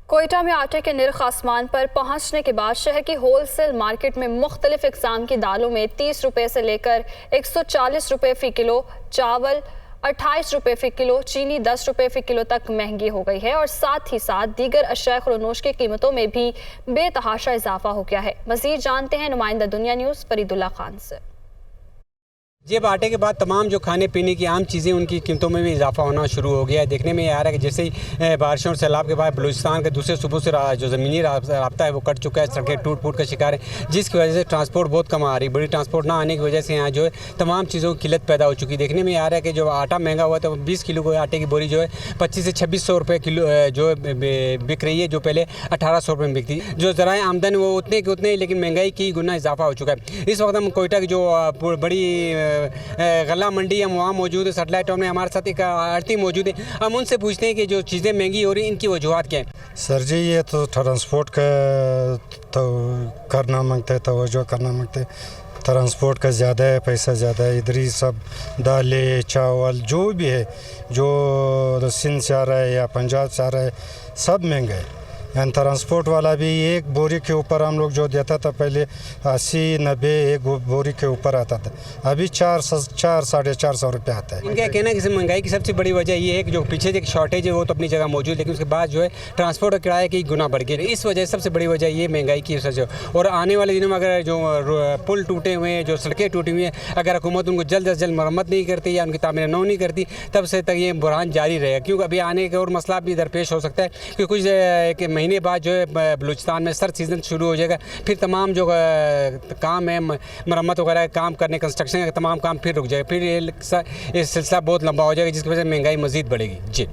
कोयटा में आटे के निर्ख आसमान पर पहुंचने के बाद शहर की होलसेल मार्केट में मुख्तलिफ इकसाम की दालों में 30 रुपये से लेकर 140 रुपये फ़ी किलो, चावल 28 रुपये फ़ी किलो, चीनी 10 रुपये फ़ी किलो तक महंगी हो गई है और साथ ही साथ दीगर अशिया खुरनोश की कीमतों में भी बेतहाशा इजाफा हो गया है। मज़ीद जानते हैं नुमाइंदा दुनिया न्यूज़ फरीदुल्ला खान से। जब आटे के बाद तमाम जो खाने पीने की आम चीज़ें उनकी कीमतों में भी इजाफा होना शुरू हो गया है। देखने में ये आ रहा है कि जैसे ही बारिशों और सैलाब के बाद बलूचिस्तान के दूसरे सूबों से जो ज़मीनी राब्ता है वो कट चुका है, सड़कें टूट फूट का शिकार है, जिसकी वजह से ट्रांसपोर्ट बहुत कम आ रही। बड़ी ट्रांसपोर्ट ना आने की वजह से यहाँ जो है तमाम चीज़ों की किल्लत पैदा हो चुकी है। देखने में आ रहा है कि जो आटा महंगा हुआ था 20 किलो को आटे की बोरी जो है 2500 से 2600 रुपये किलो जो बिक रही है, जो पहले 1800 रुपये में बिकती। जो ज़राए आमदन वो उतने के उतने, लेकिन महंगाई की गुना इजाफा हो चुका है। इस वक्त हम कोयटा की जो बड़ी गला मंडी हम वहाँ मौजूद है, सेटेलाइट टाउन में हमारे साथ एक आड़ती मौजूद है। हम उनसे पूछते हैं कि जो चीज़ें महंगी हो रही हैं इनकी वजूहत क्या है। सर जी, ये तो ट्रांसपोर्ट का तो करना मांगते हैं, तवज्जो करना मांगते हैं। ट्रांसपोर्ट का ज़्यादा है, पैसा ज़्यादा है। इधर ही सब दालें चावल जो भी है, जो सिंध से आ रहा है या पंजाब से आ रहा है, सब महंगा है। एंड ट्रांसपोर्ट वाला भी एक बोरी के ऊपर हम लोग जो देता था पहले 80-90 एक बोरी के ऊपर आता था, अभी 400-450 रुपये आता है। इनका कहना है कि महंगाई की सबसे बड़ी वजह ये है कि जो पीछे एक शॉर्टेज है वो तो अपनी जगह मौजूद है, लेकिन उसके बाद जो है ट्रांसपोर्ट और किराए की गुना बढ़ गई। इस वजह से सबसे बड़ी वजह ये महंगाई की वजह से। और आने वाले दिनों में अगर जो पुल टूटे हुए हैं, जो सड़कें टूटी हुई हैं, अगर हुकूमत उनको जल्द अज जल्द मरम्मत नहीं करती या उनकी तामीर नौ नहीं करती, तब से तक ये बुरहान जारी रहेगा। क्योंकि अभी आने का और मसला भी दरपेश हो सकता है कि कुछ एक महीने बाद जो है बलूचिस्तान में सर्द सीज़न शुरू हो जाएगा, फिर तमाम जो काम है मरम्मत वगैरह काम करने, कंस्ट्रक्शन का तमाम काम फिर रुक जाएगा, फिर ये सिलसिला बहुत लंबा हो जाएगा, जिसकी वजह से महंगाई मज़ीद बढ़ेगी। जी।